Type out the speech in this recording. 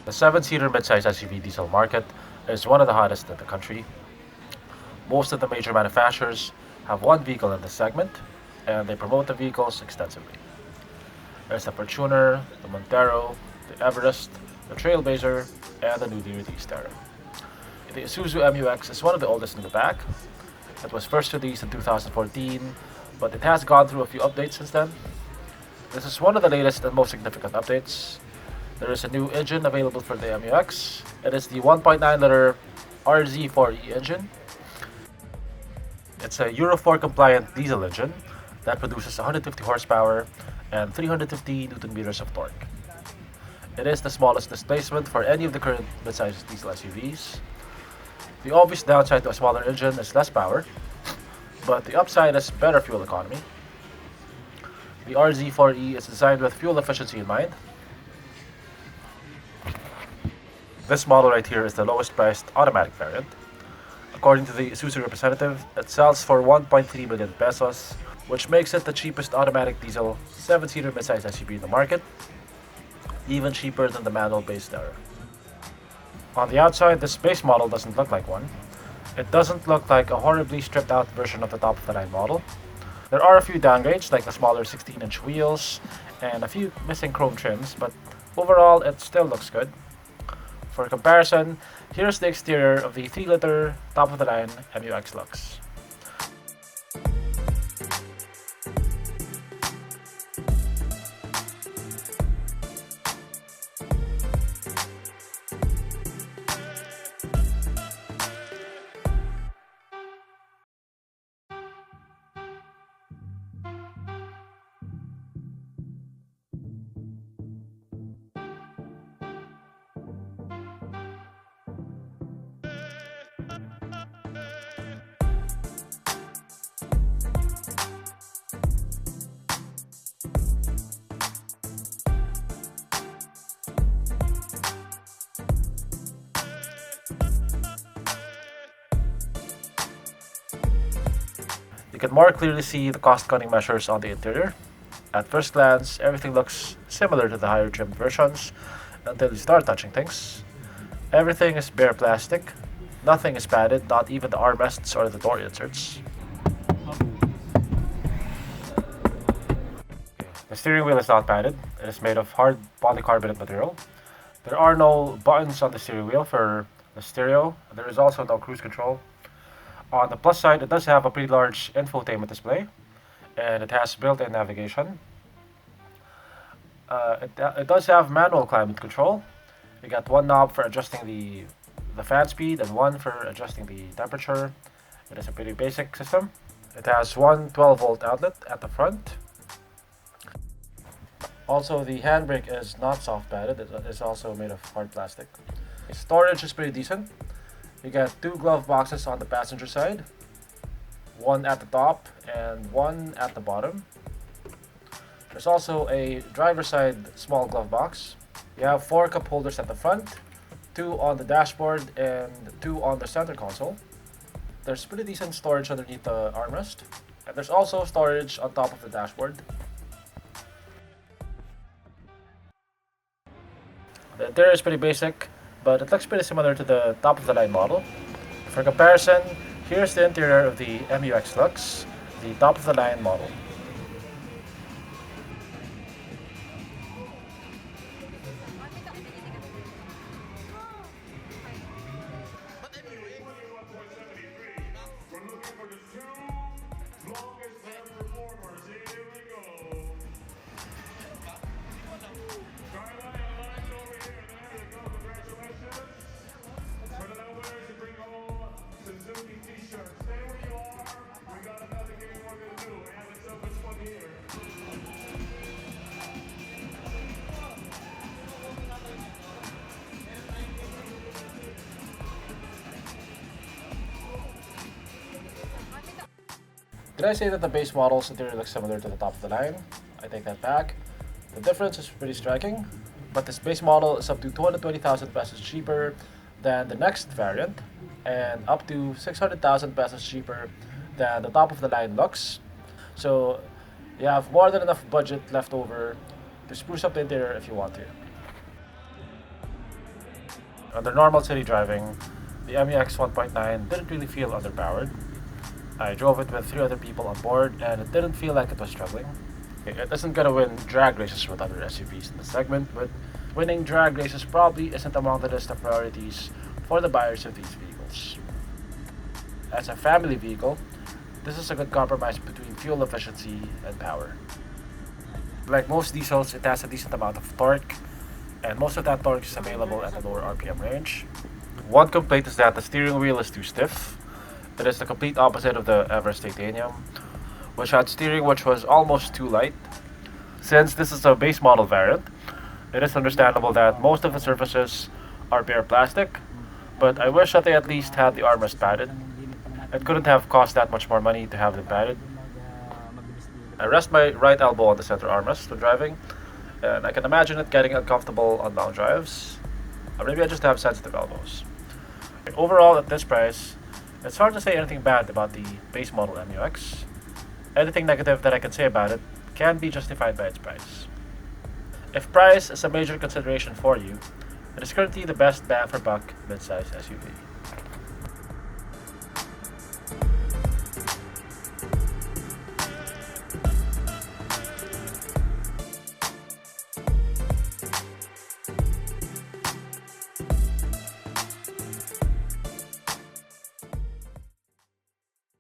The 7-seater midsize SUV diesel market is one of the hottest in the country. Most of the major manufacturers have one vehicle in this segment, and they promote the vehicles extensively. There's the Fortuner, the Montero, the Everest, the Trailblazer, and the newly released Terra. The Isuzu MUX is one of the oldest in the pack. It was first released in 2014, but it has gone through a few updates since then. This is one of the latest and most significant updates. There is a new engine available for the MUX. It is the 1.9-liter RZ4E engine. It's a Euro 4 compliant diesel engine that produces 150 horsepower and 350 Newton meters of torque. It is the smallest displacement for any of the current midsize diesel SUVs. The obvious downside to a smaller engine is less power, but the upside is better fuel economy. The RZ4E is designed with fuel efficiency in mind. This model right here is the lowest priced automatic variant. According to the Isuzu representative, it sells for 1.3 million pesos, which makes it the cheapest automatic diesel 7-seater midsize SUV in the market, even cheaper than the manual-based Terra. On the outside, this base model doesn't look like one. It doesn't look like a horribly stripped out version of the top-of-the-line model. There are a few downgrades, like the smaller 16-inch wheels and a few missing chrome trims, but overall it still looks good. For comparison, here's the exterior of the 3-liter top-of-the-line MUX Lux. You can more clearly see the cost-cutting measures on the interior. At first glance, everything looks similar to the higher trimmed versions until you start touching things. Everything is bare plastic. Nothing is padded, not even the armrests or the door inserts. The steering wheel is not padded. It is made of hard polycarbonate material. There are no buttons on the steering wheel for the stereo. There is also no cruise control. On the plus side, it does have a pretty large infotainment display, and it has built-in navigation. It does have manual climate control. You got one knob for adjusting the fan speed and one for adjusting the temperature. It is a pretty basic system. It has one 12-volt outlet at the front. Also, the handbrake is not soft padded. It is also made of hard plastic. Storage is pretty decent. You get 2 glove boxes on the passenger side, one at the top and one at the bottom. There's also a driver's side small glove box. You have 4 cup holders at the front, 2 on the dashboard and 2 on the center console. There's pretty decent storage underneath the armrest, and there's also storage on top of the dashboard. The interior is pretty basic, but it looks pretty similar to the top-of-the-line model. For comparison, here's the interior of the MUX Lux, the top-of-the-line model. Did I say that the base model's interior looks similar to the top of the line? I take that back. The difference is pretty striking, but this base model is up to 220,000 pesos cheaper than the next variant, and up to 600,000 pesos cheaper than the top of the line Lux. So you have more than enough budget left over to spruce up the interior if you want to. Under normal city driving, the MUX 1.9 didn't really feel underpowered. I drove it with 3 other people on board, and it didn't feel like it was struggling. It isn't gonna win drag races with other SUVs in the segment, but winning drag races probably isn't among the list of priorities for the buyers of these vehicles. As a family vehicle, this is a good compromise between fuel efficiency and power. Like most diesels, it has a decent amount of torque, and most of that torque is available at a lower RPM range. One complaint is that the steering wheel is too stiff. It is the complete opposite of the Everest Titanium, which had steering which was almost too light. Since this is a base model variant, it is understandable that most of the surfaces are bare plastic, but I wish that they at least had the armrest padded. It couldn't have cost that much more money to have them padded. I rest my right elbow on the center armrest when driving, and I can imagine it getting uncomfortable on long drives. Or maybe I just have sensitive elbows. Overall, at this price, it's hard to say anything bad about the base model MUX. Anything negative that I can say about it can be justified by its price. If price is a major consideration for you, it is currently the best bang for buck midsize SUV.